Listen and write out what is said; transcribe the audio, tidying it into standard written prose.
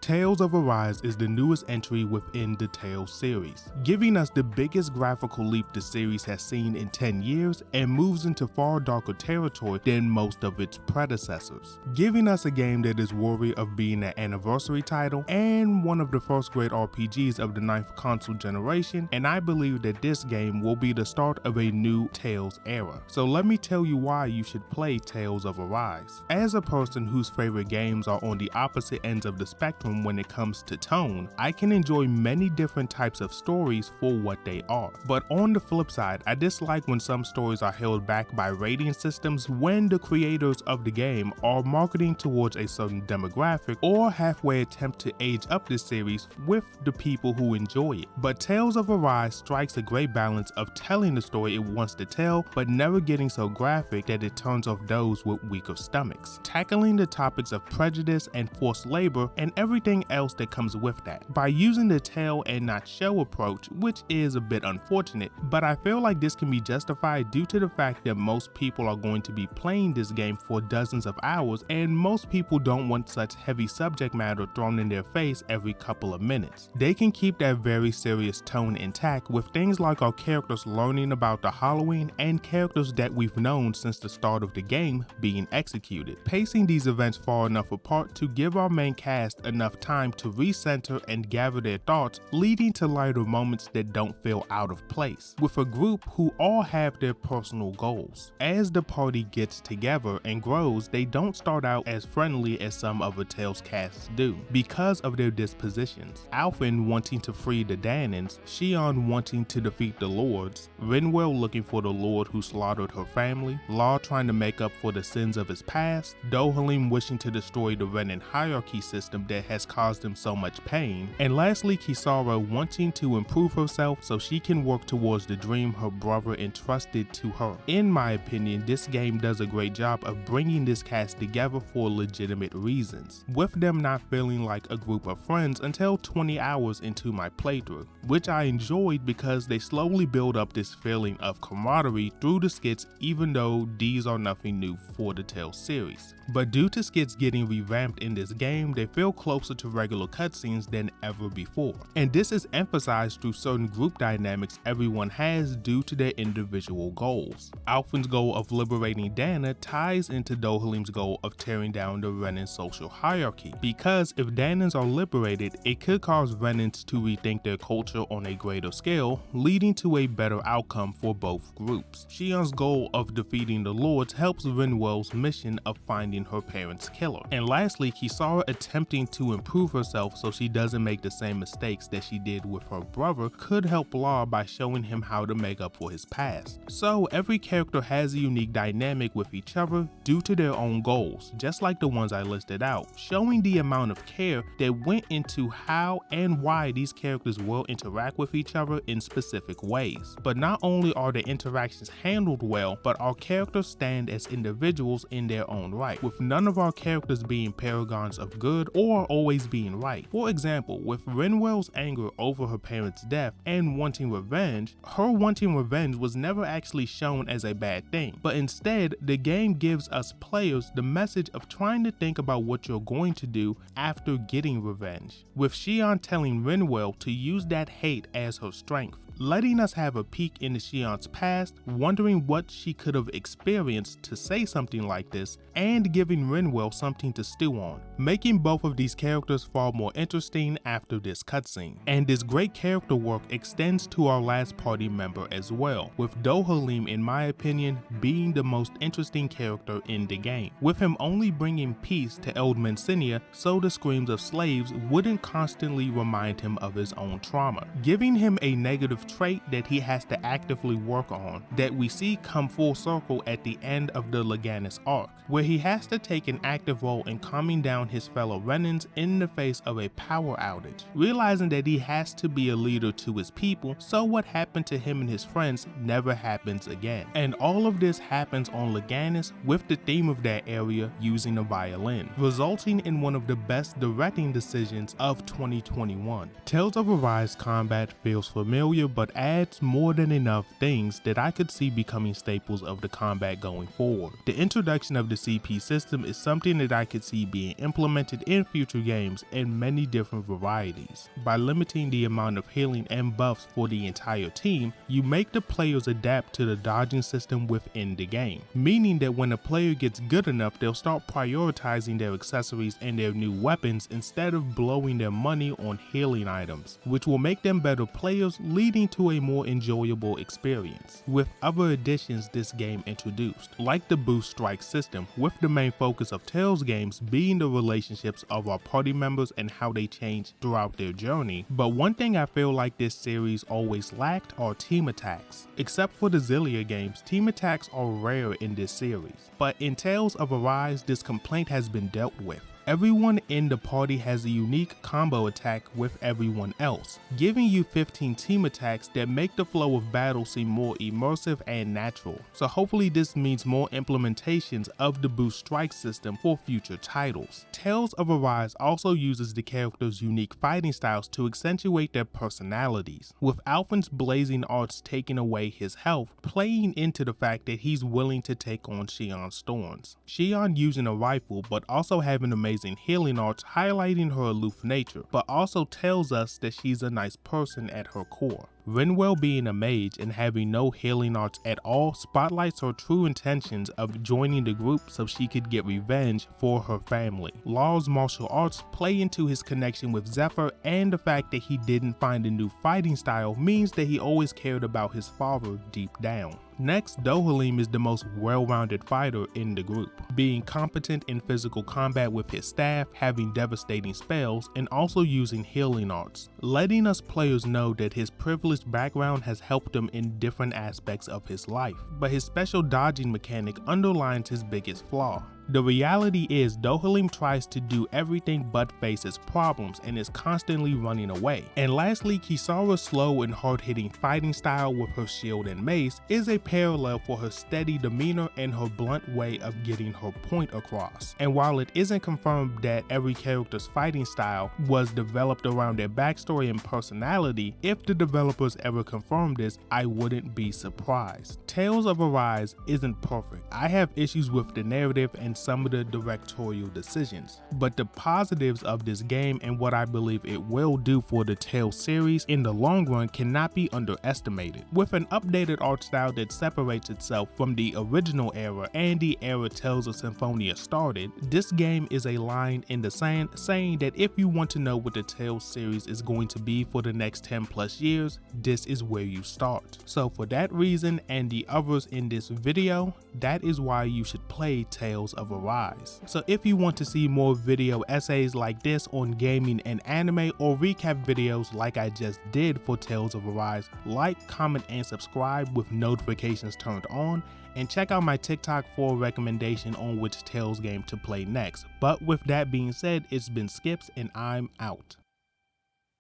Tales of Arise is the newest entry within the Tales series, giving us the biggest graphical leap the series has seen in 10 years and moves into far darker territory than most of its predecessors, giving us a game that is worthy of being an anniversary title and one of the first great RPGs of the 9th console generation, and I believe that this game will be the start of a new Tales era. So let me tell you why you should play Tales of Arise. As a person whose favorite games are on the opposite ends of the spectrum when it comes to tone, I can enjoy many different types of stories for what they are. But on the flip side, I dislike when some stories are held back by rating systems when the creators of the game are marketing towards a certain demographic or halfway attempt to age up this series with the people who enjoy it. But Tales of Arise strikes a great balance of telling the story it wants to tell, but never getting so graphic that it turns off those with weaker stomachs, tackling the topics of prejudice and forced labor and everything else that comes with that, by using the tell and not show approach, which is a bit unfortunate, but I feel like this can be justified due to the fact that most people are going to be playing this game for dozens of hours, and most people don't want such heavy subject matter thrown in their face every couple of minutes. They can keep that very serious tone intact with things like our characters learning about the Halloween and characters that we've known since the start of the game being executed, pacing these events far enough apart to give our main cast enough time to recenter and gather their thoughts, leading to lighter moments that don't feel out of place, with a group who all have their personal goals. As the party gets together and grows, they don't start out as friendly as some other Tales casts do, because of their dispositions. Alfyn wanting to free the Dahnans, Shionne wanting to defeat the Lords, Rinwell looking for the Lord who slaughtered her family, Law trying to make up for the sins of his past, Dohalim wishing to destroy the Renan hierarchy system that has caused him so much pain, and lastly Kisara wanting to improve herself so she can work towards the dream her brother entrusted to her. In my opinion, this game does a great job of bringing this cast together for legitimate reasons, with them not feeling like a group of friends until 20 hours into my playthrough, which I enjoyed because they slowly build up this feeling of camaraderie through the skits, even though these are nothing new for the Tales series. But due to skits getting revamped in this game, they feel closer to regular cutscenes than ever before, and this is emphasized through certain group dynamics everyone has due to their individual goals. Alfyn's goal of liberating Dahna ties into Dohalim's goal of tearing down the Renan social hierarchy, because if Dahnans are liberated, it could cause Renans to rethink their culture on a greater scale, leading to a better outcome for both groups. Shionne's goal of defeating the Lords helps Rinwell's mission of finding her parents' killer, and lastly Kisara attempting to improve herself so she doesn't make the same mistakes that she did with her brother could help Law by showing him how to make up for his past. So every character has a unique dynamic with each other due to their own goals, just like the ones I listed out, showing the amount of care that went into how and why these characters will interact with each other in specific ways. But not only are the interactions handled well, but our characters stand as individuals in their own right, with none of our characters being paragons of good or always being right. For example, with Rinwell's anger over her parents' death and wanting revenge, her wanting revenge was never actually shown as a bad thing, but instead the game gives us players the message of trying to think about what you're going to do after getting revenge, with Shionne telling Rinwell to use that hate as her strength, letting us have a peek into Shionne's past, wondering what she could have experienced to say something like this, and giving Rinwell something to stew on, making both of these characters far more interesting after this cutscene. And this great character work extends to our last party member as well, with Dohalim in my opinion being the most interesting character in the game, with him only bringing peace to Eld Mencinia so the screams of slaves wouldn't constantly remind him of his own trauma, giving him a negative trait that he has to actively work on that we see come full circle at the end of the Leganis arc, where he has to take an active role in calming down his fellow Renans in the face of a power outage, realizing that he has to be a leader to his people so what happened to him and his friends never happens again. And all of this happens on Leganis with the theme of that area using a violin, resulting in one of the best directing decisions of 2021. Tales of Arise combat feels familiar but adds more than enough things that I could see becoming staples of the combat going forward. The introduction of the CP system is something that I could see being implemented in future games in many different varieties. By limiting the amount of healing and buffs for the entire team, you make the players adapt to the dodging system within the game, meaning that when a player gets good enough, they'll start prioritizing their accessories and their new weapons instead of blowing their money on healing items, which will make them better players, leading to a more enjoyable experience. With other additions this game introduced, like the boost strike system, with the main focus of Tales games being the relationships of our party members and how they change throughout their journey. But one thing I feel like this series always lacked are team attacks. Except for the Xillia games, team attacks are rare in this series, but in Tales of Arise this complaint has been dealt with. Everyone in the party has a unique combo attack with everyone else, giving you 15 team attacks that make the flow of battle seem more immersive and natural. So hopefully this means more implementations of the boost strike system for future titles. Tales of Arise also uses the characters' unique fighting styles to accentuate their personalities, with Alphen's blazing arts taking away his health, playing into the fact that he's willing to take on Shionne's thorns. Shionne using a rifle but also having amazing healing arts, highlighting her aloof nature, but also tells us that she's a nice person at her core. Rinwell being a mage and having no healing arts at all spotlights her true intentions of joining the group so she could get revenge for her family. Law's martial arts play into his connection with Zephyr, and the fact that he didn't find a new fighting style means that he always cared about his father deep down. Next, Dohalim is the most well-rounded fighter in the group, being competent in physical combat with his staff, having devastating spells, and also using healing arts, letting us players know that his privileged background has helped him in different aspects of his life, but his special dodging mechanic underlines his biggest flaw. The reality is Dohalim tries to do everything but face his problems and is constantly running away. And lastly, Kisara's slow and hard-hitting fighting style with her shield and mace is a parallel for her steady demeanor and her blunt way of getting her point across. And while it isn't confirmed that every character's fighting style was developed around their backstory and personality, if the developers ever confirmed this, I wouldn't be surprised. Tales of Arise isn't perfect. I have issues with the narrative and some of the directorial decisions, but the positives of this game and what I believe it will do for the Tales series in the long run cannot be underestimated. With an updated art style that separates itself from the original era and the era Tales of Symphonia started, this game is a line in the sand saying that if you want to know what the Tales series is going to be for the next 10 plus years, this is where you start. So for that reason and the others in this video, that is why you should play Tales of Arise. So if you want to see more video essays like this on gaming and anime, or recap videos like I just did for Tales of Arise, like, comment, and subscribe with notifications turned on, and check out my TikTok for a recommendation on which Tales game to play next. But with that being said, it's been Skips and I'm out.